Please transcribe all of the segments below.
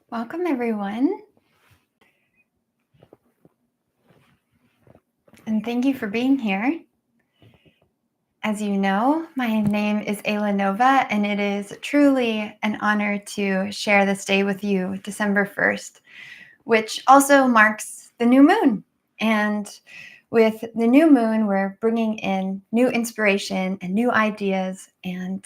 Welcome, everyone. And thank you for being here. As you know, my name is Ayla Nova, and it is truly an honor to share this day with you, December 1st, which also marks the new moon. And with the new moon, we're bringing in new inspiration and new ideas. And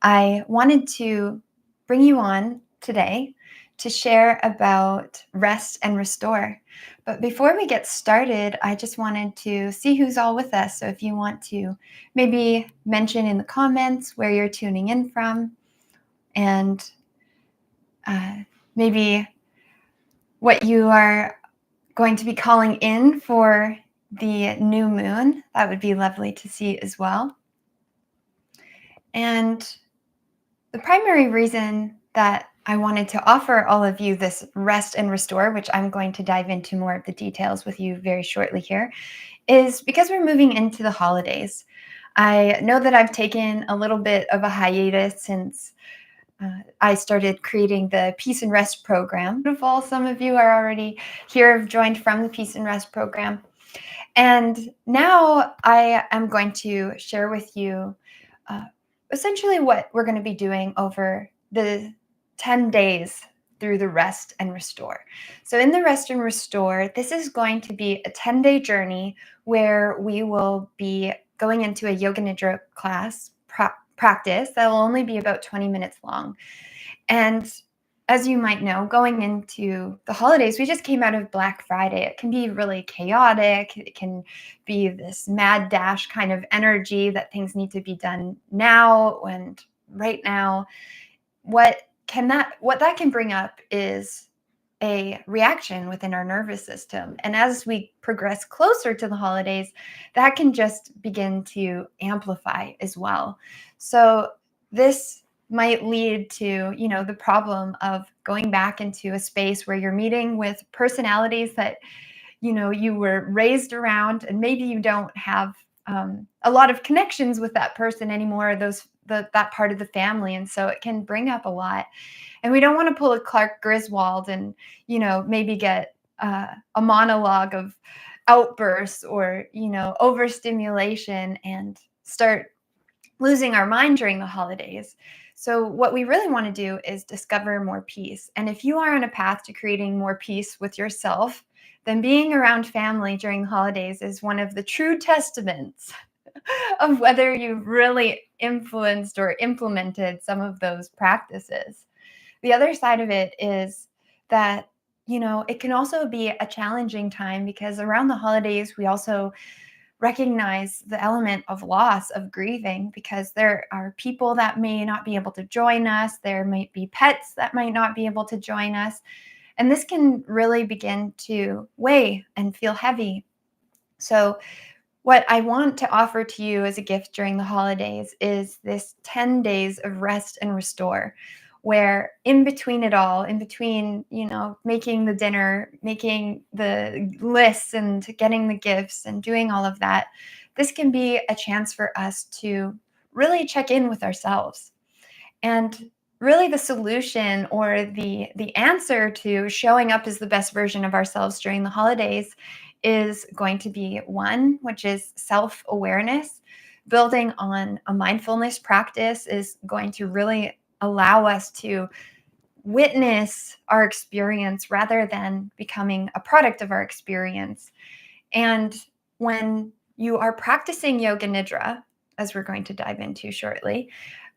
I wanted to bring you on today to share about rest and restore. But before we get started, I just wanted to see who's all with us. So if you want to maybe mention in the comments where you're tuning in from, and maybe what you are going to be calling in for the new moon, that would be lovely to see as well. And the primary reason that I wanted to offer all of you this rest and restore, which I'm going to dive into more of the details with you very shortly here, is because we're moving into the holidays. I know that I've taken a little bit of a hiatus since I started creating the Peace and Rest program. Beautiful. Some of you are already here, have joined from the Peace and Rest program. And now I am going to share with you essentially what we're going to be doing over the 10 days through the Rest and Restore. So in the Rest and Restore, this is going to be a 10-day journey where we will be going into a Yoga Nidra class practice that will only be about 20 minutes long. And as you might know, going into the holidays, we just came out of Black Friday. It can be really chaotic. It can be this mad dash kind of energy that things need to be done now and right now. What that can bring up is a reaction within our nervous system. And as we progress closer to the holidays, that can just begin to amplify as well. So this might lead to, the problem of going back into a space where you're meeting with personalities that, you were raised around, and maybe you don't have a lot of connections with that person anymore, that part of the family. And so it can bring up a lot. And we don't want to pull a Clark Griswold and, maybe get a monologue of outbursts or, overstimulation and start losing our mind during the holidays. So what we really want to do is discover more peace. And if you are on a path to creating more peace with yourself, then being around family during the holidays is one of the true testaments of whether you've really influenced or implemented some of those practices. The other side of it is that, it can also be a challenging time because around the holidays, we also recognize the element of loss, of grieving, because there are people that may not be able to join us. There might be pets that might not be able to join us. And this can really begin to weigh and feel heavy. So what I want to offer to you as a gift during the holidays is this 10 days of rest and restore, where in between it all, in between, making the dinner, making the lists and getting the gifts and doing all of that, this can be a chance for us to really check in with ourselves. And really the solution or the answer to showing up as the best version of ourselves during the holidays is going to be one, which is self-awareness. Building on a mindfulness practice is going to really allow us to witness our experience rather than becoming a product of our experience. And when you are practicing Yoga Nidra, as we're going to dive into shortly,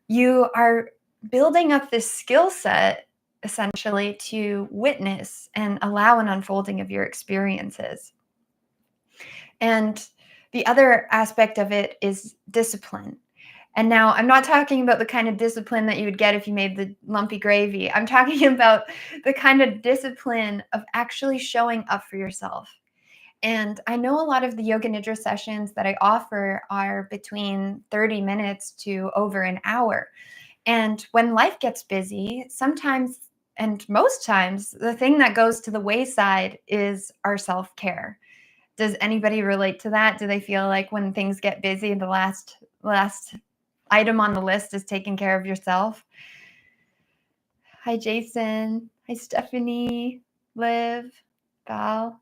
you are building up this skill set essentially to witness and allow an unfolding of your experiences. And the other aspect of it is discipline. And now I'm not talking about the kind of discipline that you would get if you made the lumpy gravy. I'm talking about the kind of discipline of actually showing up for yourself. And I know a lot of the Yoga Nidra sessions that I offer are between 30 minutes to over an hour. And when life gets busy, sometimes and most times, the thing that goes to the wayside is our self-care. Does anybody relate to that? Do they feel like when things get busy, the last item on the list is taking care of yourself? Hi, Jason. Hi, Stephanie, Liv, Val.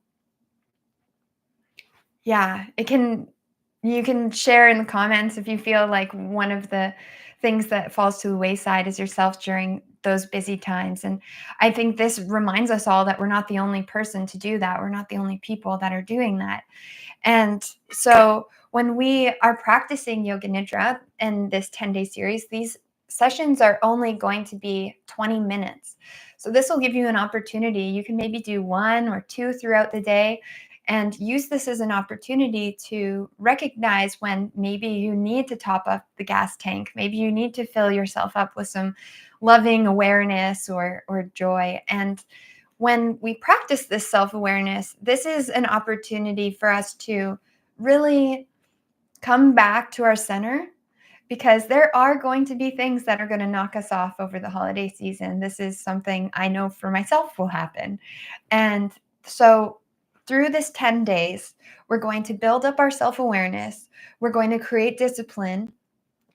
Yeah, you can share in the comments if you feel like one of the things that falls to the wayside is yourself during those busy times. And I think this reminds us all that we're not the only person to do that. We're not the only people that are doing that. And so when we are practicing Yoga Nidra in this 10-day series, these sessions are only going to be 20 minutes. So this will give you an opportunity. You can maybe do one or two throughout the day and use this as an opportunity to recognize when maybe you need to top up the gas tank. Maybe you need to fill yourself up with some loving awareness or joy. And when we practice this self-awareness, this is an opportunity for us to really come back to our center, because there are going to be things that are going to knock us off over the holiday season. This is something I know for myself will happen. And so through this 10 days, we're going to build up our self-awareness. We're going to create discipline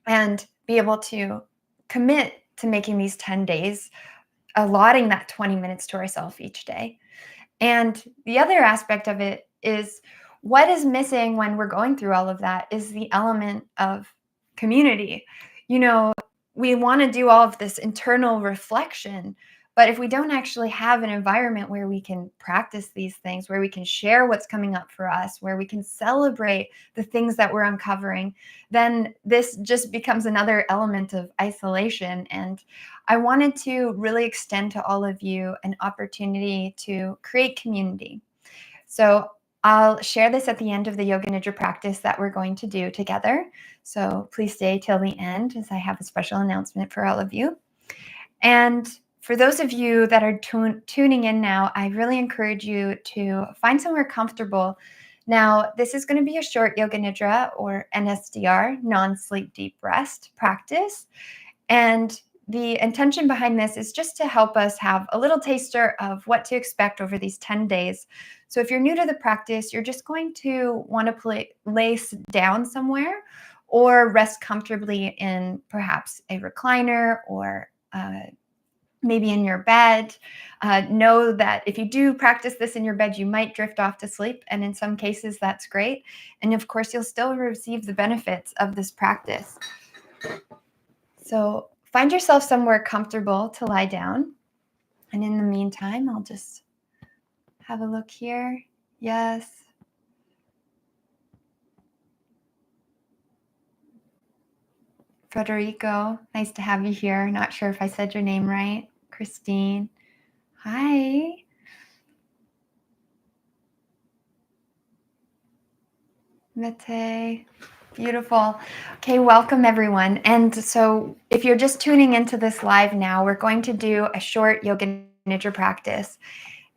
and be able to commit to making these 10 days, allotting that 20 minutes to ourselves each day. And the other aspect of it is what is missing when we're going through all of that is the element of community. You know, we want to do all of this internal reflection, but if we don't actually have an environment where we can practice these things, where we can share what's coming up for us, where we can celebrate the things that we're uncovering, then this just becomes another element of isolation. And I wanted to really extend to all of you an opportunity to create community. So I'll share this at the end of the Yoga Nidra practice that we're going to do together. So please stay till the end, as I have a special announcement for all of you. And for those of you that are tuning in now, I really encourage you to find somewhere comfortable. Now, this is going to be a short Yoga Nidra or NSDR, non-sleep deep rest practice. And the intention behind this is just to help us have a little taster of what to expect over these 10 days. So if you're new to the practice, you're just going to want to lay down somewhere or rest comfortably in perhaps a recliner or maybe in your bed. Know that if you do practice this in your bed, you might drift off to sleep. And in some cases, that's great. And of course, you'll still receive the benefits of this practice. So find yourself somewhere comfortable to lie down. And in the meantime, I'll just have a look here. Yes. Federico, nice to have you here. Not sure if I said your name right. Christine. Hi. Mete. Beautiful. Okay, welcome everyone. And so if you're just tuning into this live now, we're going to do a short Yoga Nidra practice.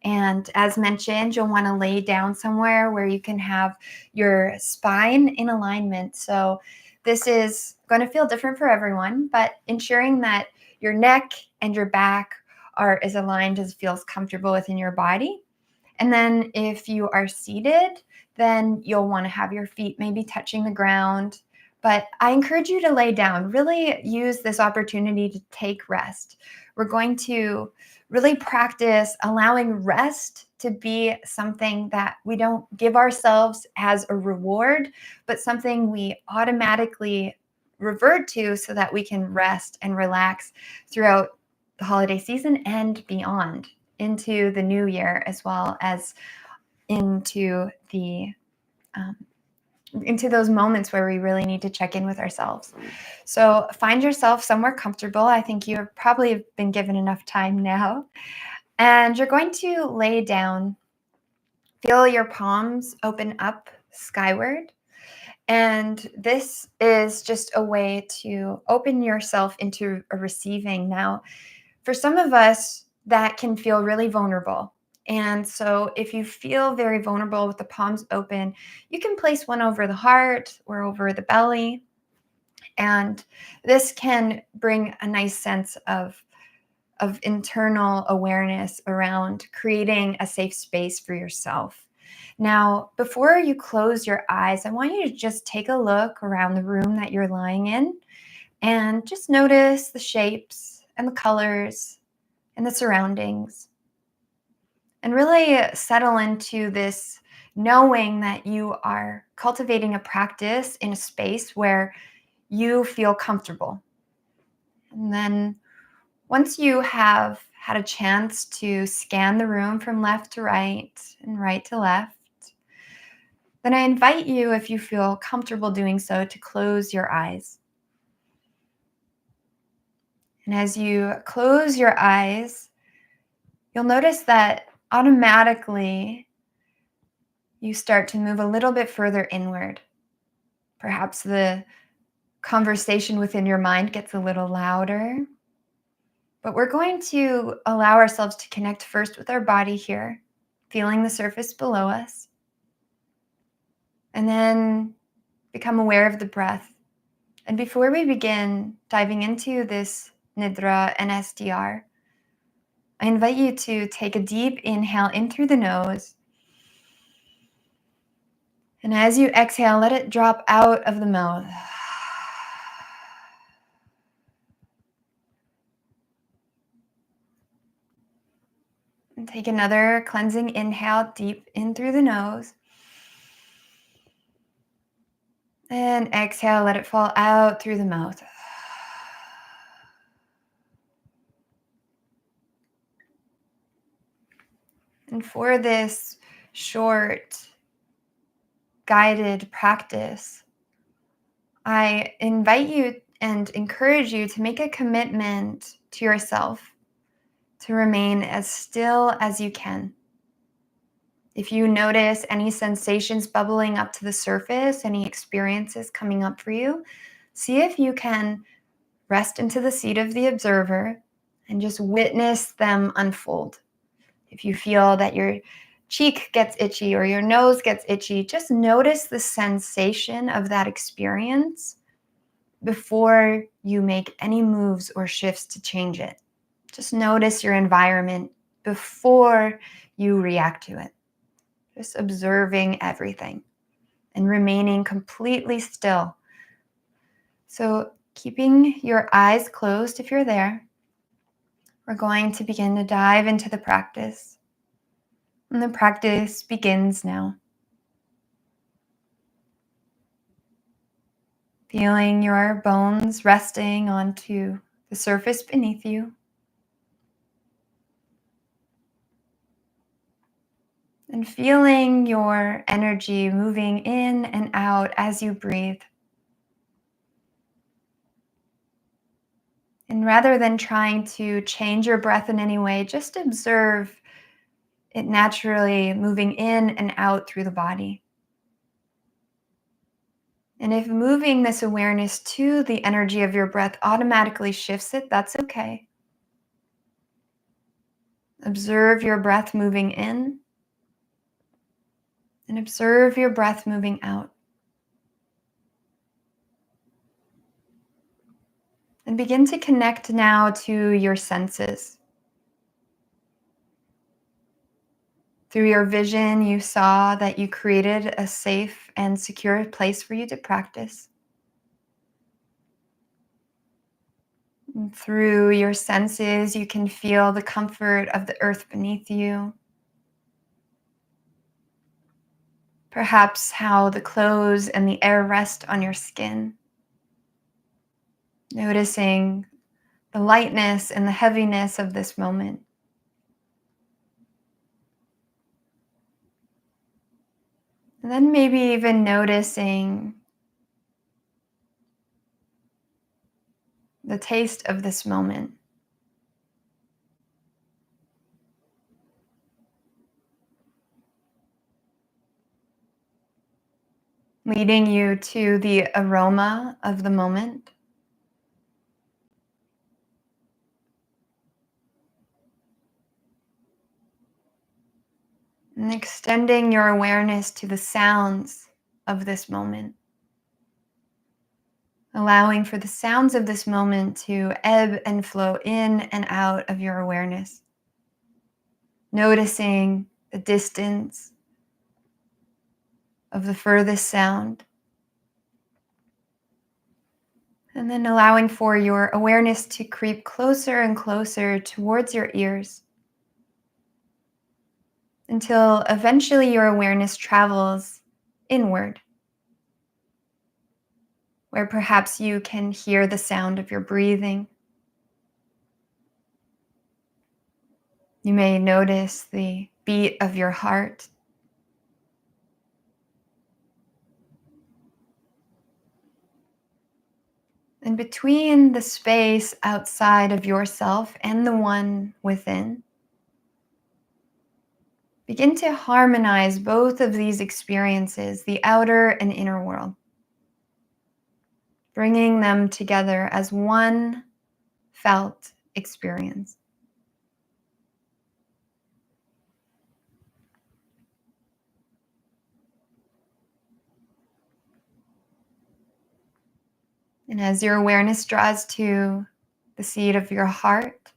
And as mentioned, you'll want to lay down somewhere where you can have your spine in alignment. So this is going to feel different for everyone, but ensuring that your neck and your back are as aligned as feels comfortable within your body. And then if you are seated, then you'll want to have your feet maybe touching the ground. But I encourage you to lay down. Really use this opportunity to take rest. We're going to really practice allowing rest to be something that we don't give ourselves as a reward, but something we automatically revert to so that we can rest and relax throughout the holiday season and beyond, into the new year, as well as into the into those moments where we really need to check in with ourselves. So find yourself somewhere comfortable. I think you have probably been given enough time now. And you're going to lay down. Feel your palms open up skyward. And this is just a way to open yourself into a receiving. Now, for some of us, that can feel really vulnerable. And so if you feel very vulnerable with the palms open, you can place one over the heart or over the belly. And this can bring a nice sense of internal awareness around creating a safe space for yourself. Now, before you close your eyes, I want you to just take a look around the room that you're lying in and just notice the shapes and the colors and the surroundings, and really settle into this knowing that you are cultivating a practice in a space where you feel comfortable. And then once you have had a chance to scan the room from left to right and right to left, then I invite you, if you feel comfortable doing so, to close your eyes. And as you close your eyes, you'll notice that automatically you start to move a little bit further inward. Perhaps the conversation within your mind gets a little louder, but we're going to allow ourselves to connect first with our body here, feeling the surface below us, and then become aware of the breath. And before we begin diving into this Nidra NSDR, I invite you to take a deep inhale in through the nose. And as you exhale, let it drop out of the mouth. And take another cleansing inhale deep in through the nose. And exhale, let it fall out through the mouth. And for this short, guided practice, I invite you and encourage you to make a commitment to yourself to remain as still as you can. If you notice any sensations bubbling up to the surface, any experiences coming up for you, see if you can rest into the seat of the observer and just witness them unfold. If you feel that your cheek gets itchy or your nose gets itchy, just notice the sensation of that experience before you make any moves or shifts to change it. Just notice your environment before you react to it. Just observing everything and remaining completely still. So keeping your eyes closed if you're there, we're going to begin to dive into the practice. And the practice begins now. Feeling your bones resting onto the surface beneath you. And feeling your energy moving in and out as you breathe. And rather than trying to change your breath in any way, just observe it naturally moving in and out through the body. And if moving this awareness to the energy of your breath automatically shifts it, that's okay. Observe your breath moving in and observe your breath moving out. And begin to connect now to your senses. Through your vision, you saw that you created a safe and secure place for you to practice. And through your senses, you can feel the comfort of the earth beneath you. Perhaps how the clothes and the air rest on your skin. Noticing the lightness and the heaviness of this moment. And then maybe even noticing the taste of this moment. Leading you to the aroma of the moment. And extending your awareness to the sounds of this moment. Allowing for the sounds of this moment to ebb and flow in and out of your awareness. Noticing the distance of the furthest sound. And then allowing for your awareness to creep closer and closer towards your ears until eventually your awareness travels inward, where perhaps you can hear the sound of your breathing. You may notice the beat of your heart. And between the space outside of yourself and the one within, begin to harmonize both of these experiences, the outer and inner world, bringing them together as one felt experience. And as your awareness draws to the seat of your heart,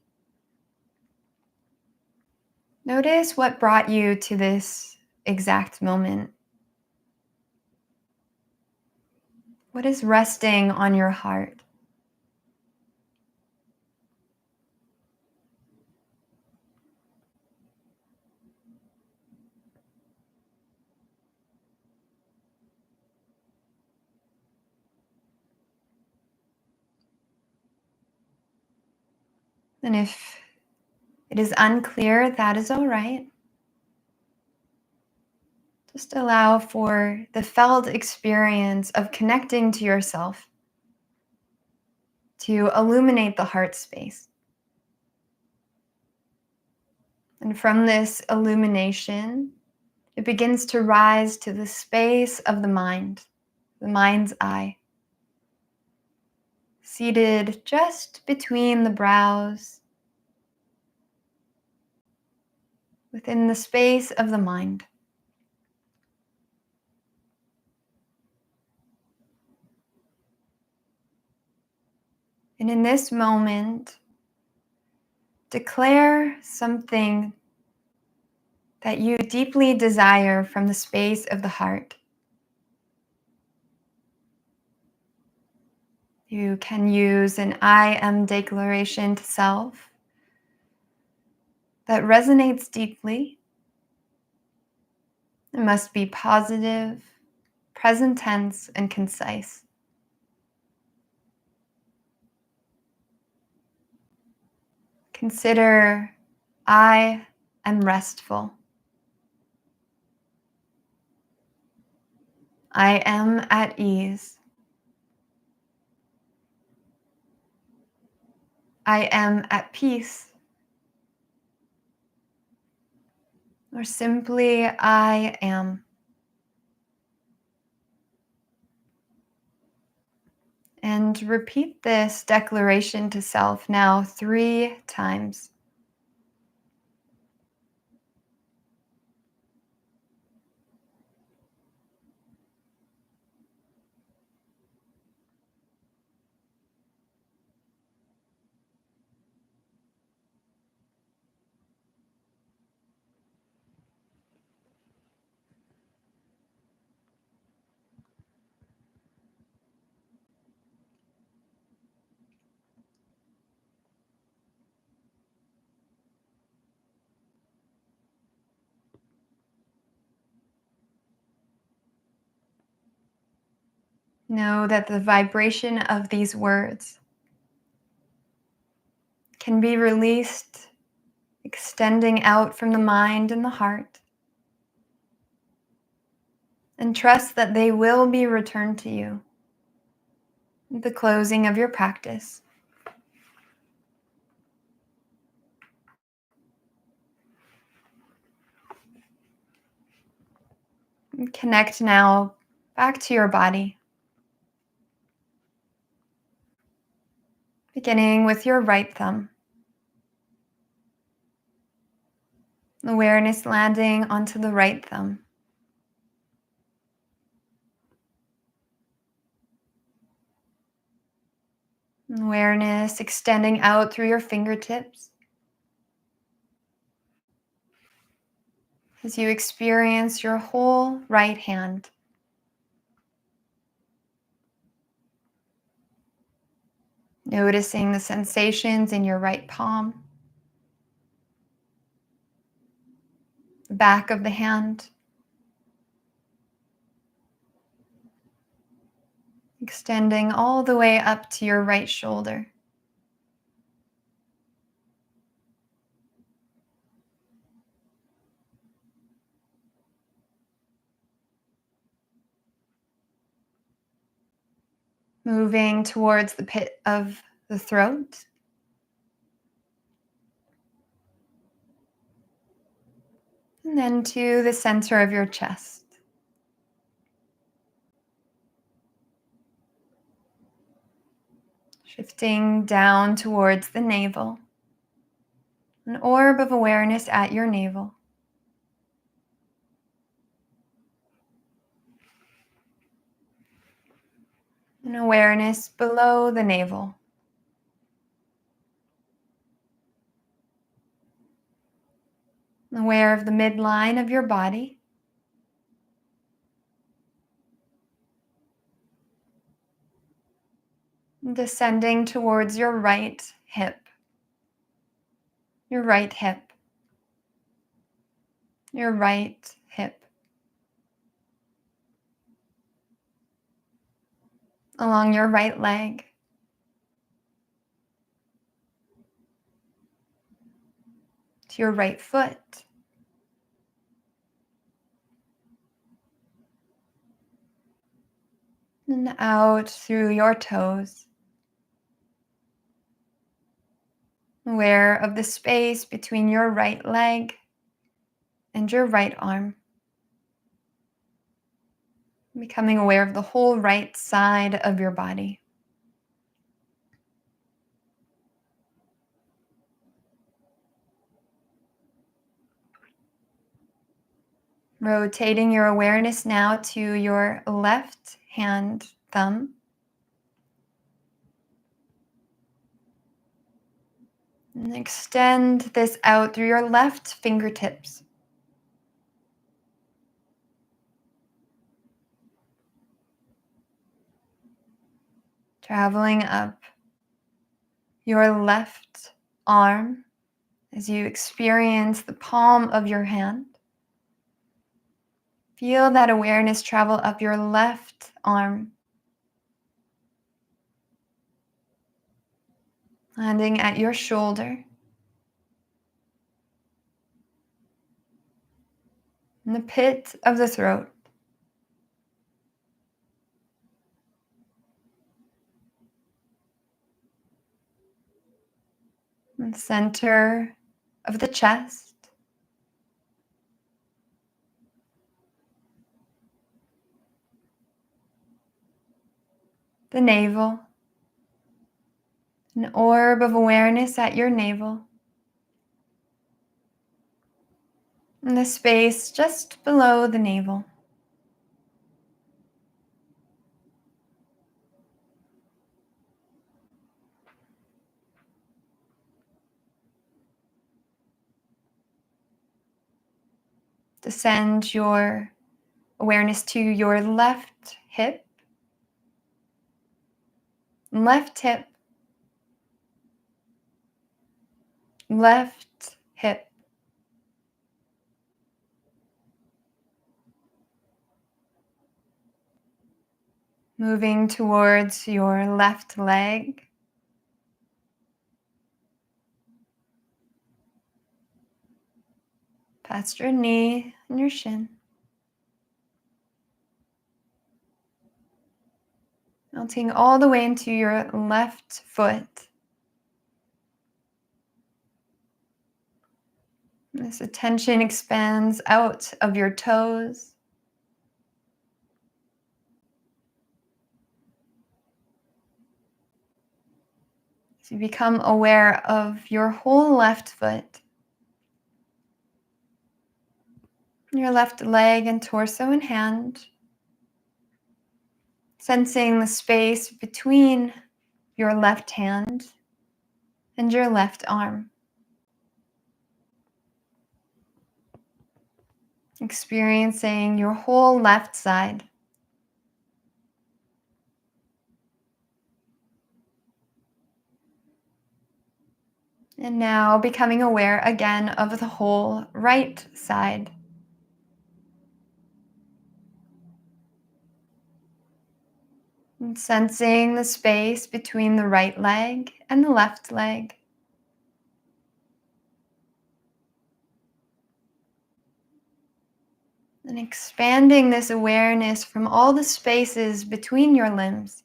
notice what brought you to this exact moment. What is resting on your heart? And if it is unclear, that is all right. Just allow for the felt experience of connecting to yourself to illuminate the heart space. And from this illumination, it begins to rise to the space of the mind's eye, seated just between the brows, within the space of the mind. And in this moment, declare something that you deeply desire from the space of the heart. You can use an I am declaration to self that resonates deeply. It must be positive, present tense, and concise. Consider, I am restful. I am at ease. I am at peace. Or simply, I am. And repeat this declaration to self now 3 times. Know that the vibration of these words can be released, extending out from the mind and the heart. And trust that they will be returned to you at the closing of your practice. And connect now back to your body, beginning with your right thumb. Awareness landing onto the right thumb. Awareness extending out through your fingertips as you experience your whole right hand. Noticing the sensations in your right palm, the back of the hand, extending all the way up to your right shoulder. Moving towards the pit of the throat. And then to the center of your chest. Shifting down towards the navel. An orb of awareness at your navel. An awareness below the navel. Aware of the midline of your body. Descending towards your right hip. Your right hip. Your right hip. Along your right leg. To your right foot. And out through your toes. Aware of the space between your right leg and your right arm. Becoming aware of the whole right side of your body. Rotating your awareness now to your left hand thumb. And extend this out through your left fingertips. Traveling up your left arm as you experience the palm of your hand. Feel that awareness travel up your left arm, landing at your shoulder, in the pit of the throat. In the center of the chest. The navel. An orb of awareness at your navel. And the space just below the navel. Descend your awareness to your left hip. Left hip. Left hip. Moving towards your left leg. Past your knee and your shin. Melting all the way into your left foot. This attention expands out of your toes. So you become aware of your whole left foot. Your left leg and torso and hand. Sensing the space between your left hand and your left arm. Experiencing your whole left side. And now becoming aware again of the whole right side. And sensing the space between the right leg and the left leg. And expanding this awareness from all the spaces between your limbs.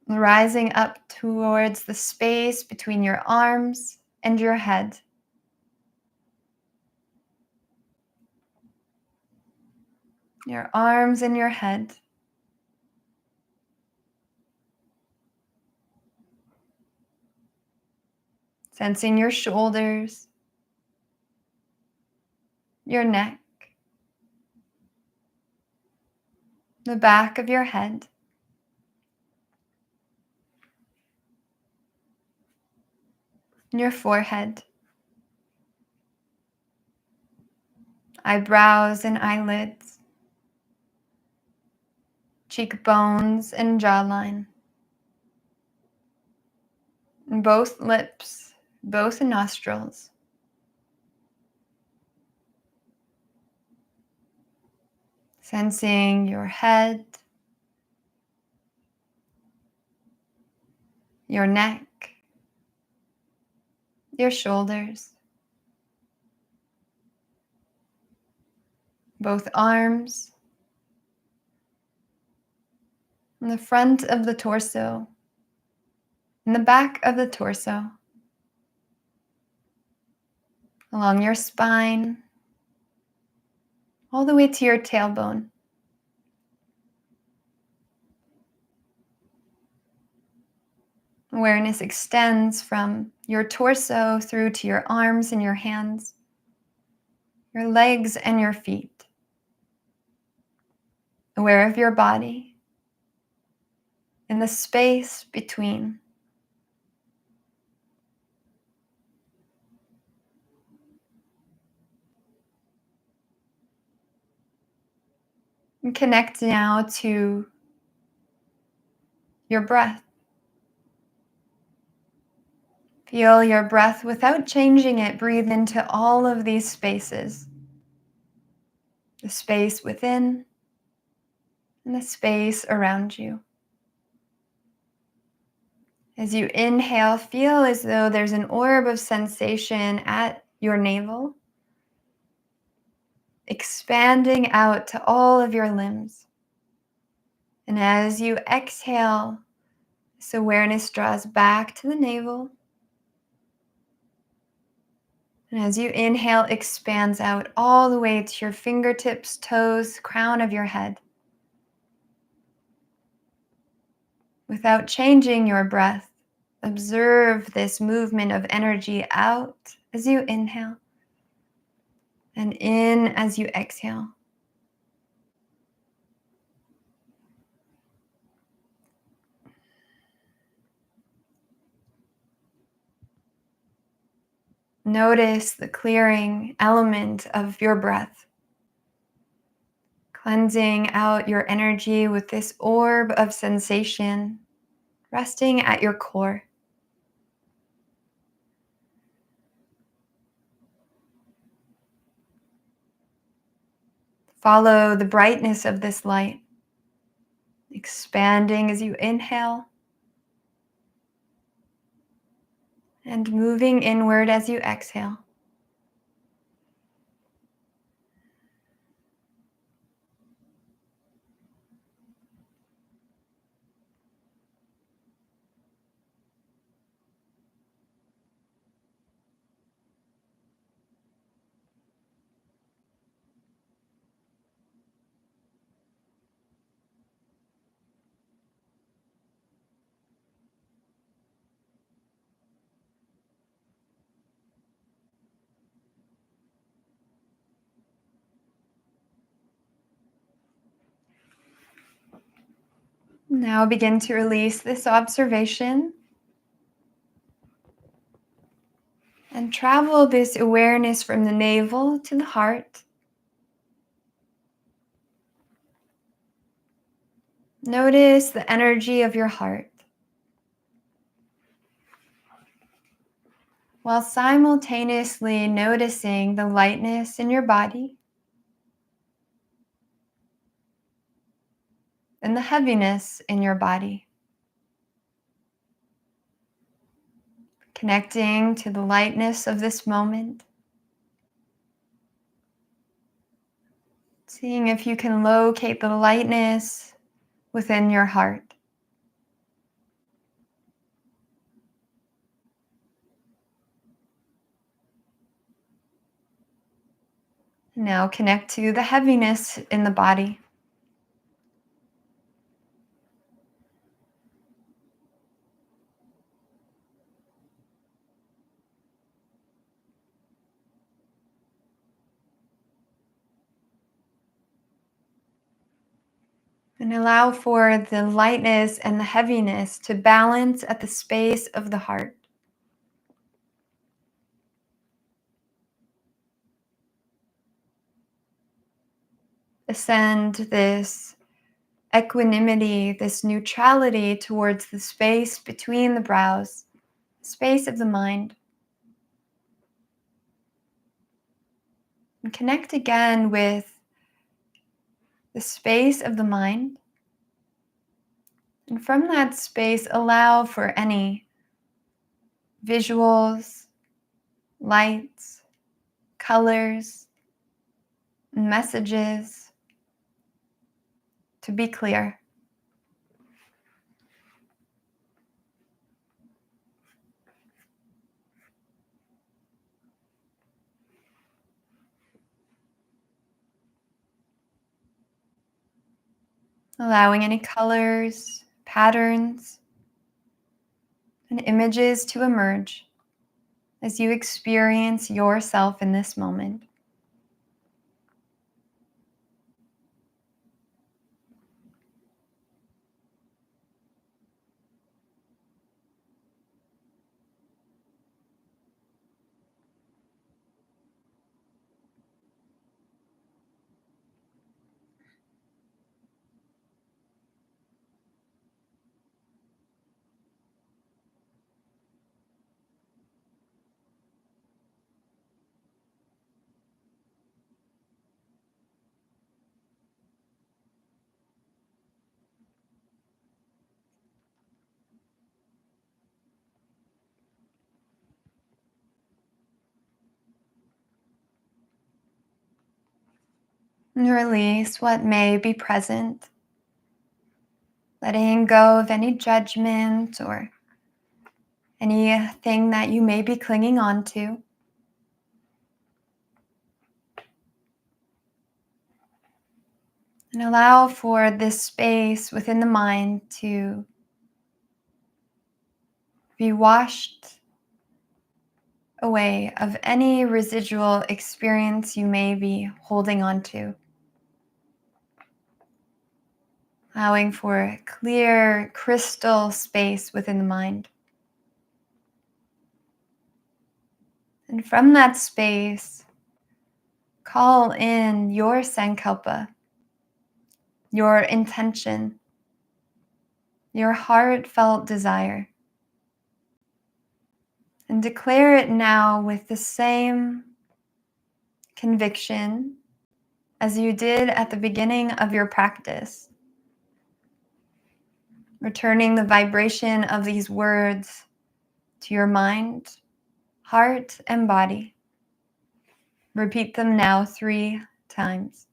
Rising up towards the space between your arms and your head. Your arms and your head. Sensing your shoulders, your neck, the back of your head. Your forehead, eyebrows and eyelids, cheekbones and jawline, and both lips, both nostrils. Sensing your head, your neck, your shoulders, both arms, and the front of the torso, and the back of the torso, along your spine, all the way to your tailbone. Awareness extends from your torso through to your arms and your hands, your legs and your feet. Aware of your body and the space between. And connect now to your breath. Feel your breath without changing it. Breathe into all of these spaces. The space within and the space around you. As you inhale, feel as though there's an orb of sensation at your navel, expanding out to all of your limbs. And as you exhale, this awareness draws back to the navel. And as you inhale, expands out all the way to your fingertips, toes, crown of your head. Without changing your breath, observe this movement of energy out as you inhale and in as you exhale. Notice the clearing element of your breath, cleansing out your energy with this orb of sensation, resting at your core. Follow the brightness of this light, expanding as you inhale and moving inward as you exhale. Now begin to release this observation and travel this awareness from the navel to the heart. Notice the energy of your heart. while simultaneously noticing the lightness in your body and the heaviness in your body. Connecting to the lightness of this moment. Seeing if you can locate the lightness within your heart. Now connect to the heaviness in the body. And allow for the lightness and the heaviness to balance at the space of the heart. Ascend this equanimity, this neutrality towards the space between the brows, space of the mind. And connect again with the space of the mind. And from that space, allow for any visuals, lights, colors, messages to be clear. Allowing any colors, patterns, and images to emerge as you experience yourself in this moment. And release what may be present, letting go of any judgment or anything that you may be clinging on to. And allow for this space within the mind to be washed away of any residual experience you may be holding on to. Allowing for a clear, crystal space within the mind. And from that space, call in your sankalpa, your intention, your heartfelt desire. And declare it now with the same conviction as you did at the beginning of your practice. Returning the vibration of these words to your mind, heart, and body. Repeat them now 3 times.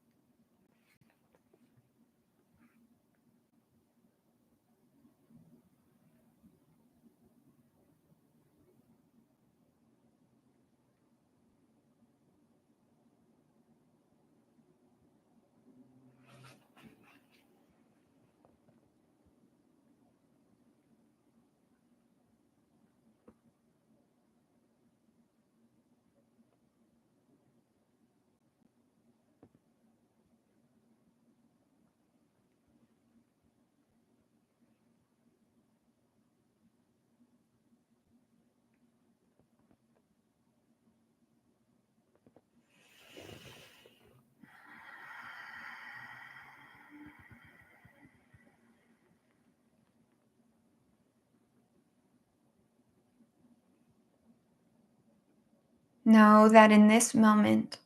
Know that in this moment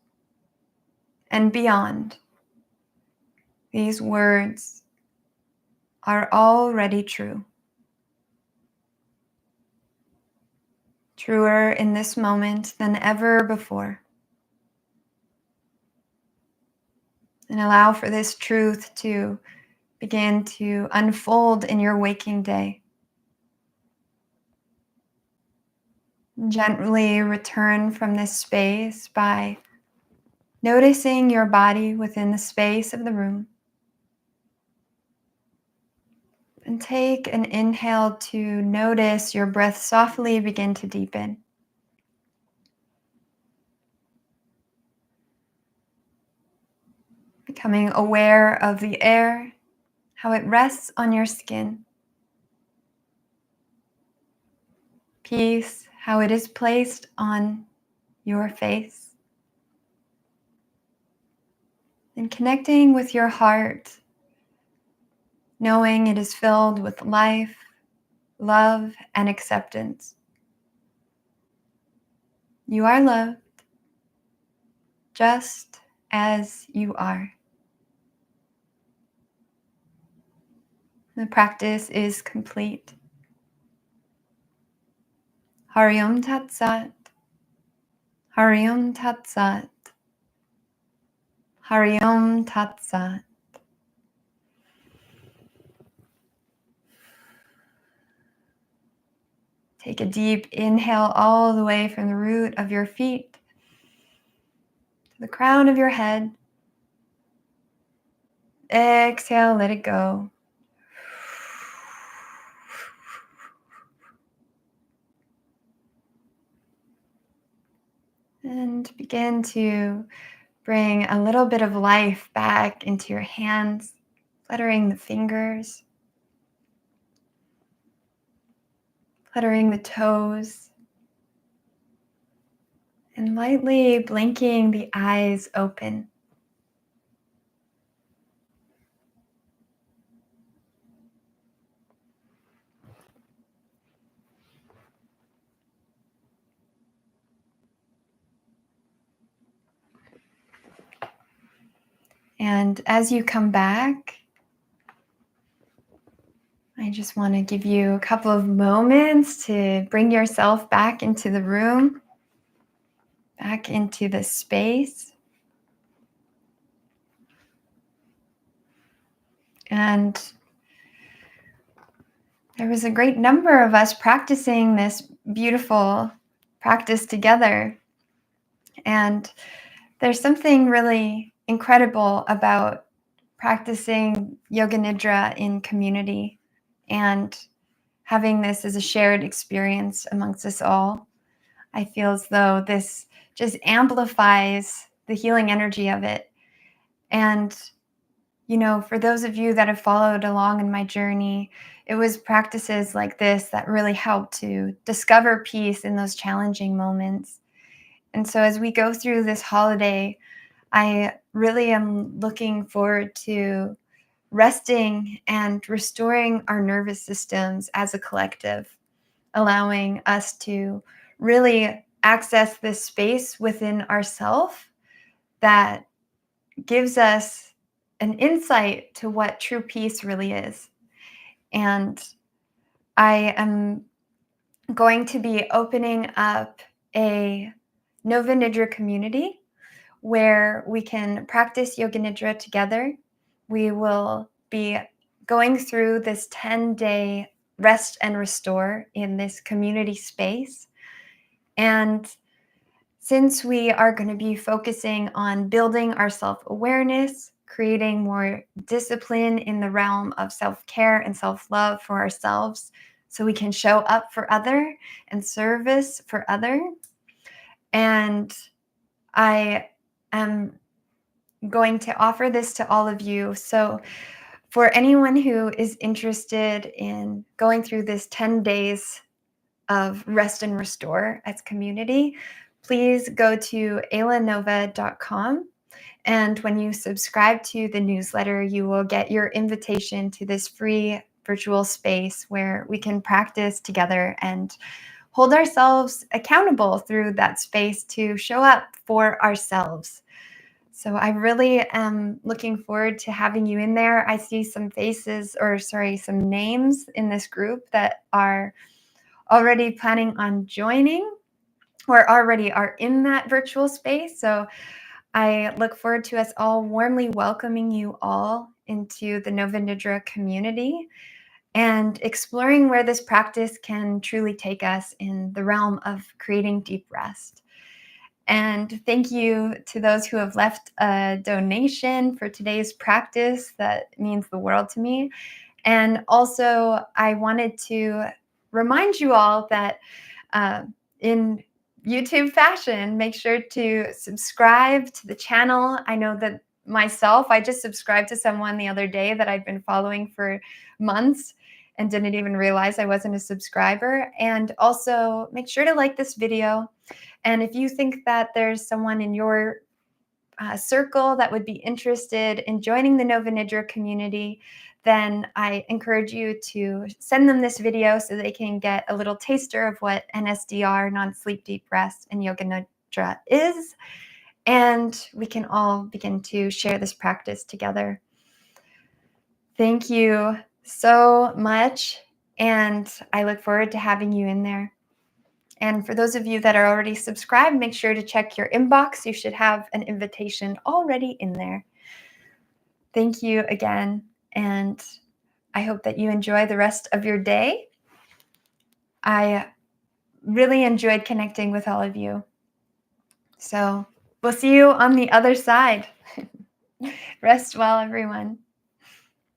and beyond, these words are already true. Truer in this moment than ever before. And allow for this truth to begin to unfold in your waking day. Gently return from this space by noticing your body within the space of the room. And take an inhale to notice your breath softly begin to deepen. Becoming aware of the air, how it rests on your skin. Peace, how it is placed on your face. And connecting with your heart, knowing it is filled with life, love, and acceptance. You are loved just as you are. The practice is complete. Hari Om Tat Sat. Hari Om Tat Sat. Hari Om Tat Sat. Take a deep inhale all the way from the root of your feet to the crown of your head. Exhale, let it go. And begin to bring a little bit of life back into your hands, fluttering the fingers, fluttering the toes, and lightly blinking the eyes open. And as you come back, I just want to give you a couple of moments to bring yourself back into the room, back into the space. And there was a great number of us practicing this beautiful practice together. And there's something really incredible about practicing Yoga Nidra in community and having this as a shared experience amongst us all. I feel as though this just amplifies the healing energy of it. And, for those of you that have followed along in my journey, it was practices like this that really helped to discover peace in those challenging moments. And so as we go through this holiday, I really am looking forward to resting and restoring our nervous systems as a collective, allowing us to really access this space within ourself that gives us an insight to what true peace really is. And I am going to be opening up a Nova Nidra Community where we can practice Yoga Nidra together. We will be going through this 10-day rest and restore in this community space. And since we are going to be focusing on building our self-awareness, creating more discipline in the realm of self-care and self-love for ourselves so we can show up for other and service for other. And I am going to offer this to all of you. So for anyone who is interested in going through this 10 days of rest and restore as community, please go to aylanova.com. And when you subscribe to the newsletter, you will get your invitation to this free virtual space where we can practice together and hold ourselves accountable through that space to show up for ourselves. So I really am looking forward to having you in there. I see some faces, or sorry, some names in this group that are already planning on joining or already are in that virtual space. So I look forward to us all warmly welcoming you all into the Nova Nidra community and exploring where this practice can truly take us in the realm of creating deep rest. And thank you to those who have left a donation for today's practice. That means the world to me. And also, I wanted to remind you all that uh, in YouTube fashion, make sure to subscribe to the channel. I know that myself, I just subscribed to someone the other day that I'd been following for months and didn't even realize I wasn't a subscriber. And also, make sure to like this video. And if you think that there's someone in your circle that would be interested in joining the Nova Nidra community, then I encourage you to send them this video so they can get a little taster of what NSDR, non-sleep deep rest, and Yoga Nidra is. And we can all begin to share this practice together. Thank you so much. And I look forward to having you in there. And for those of you that are already subscribed, make sure to check your inbox. You should have an invitation already in there. Thank you again. And I hope that you enjoy the rest of your day. I really enjoyed connecting with all of you. So we'll see you on the other side. Rest well, everyone.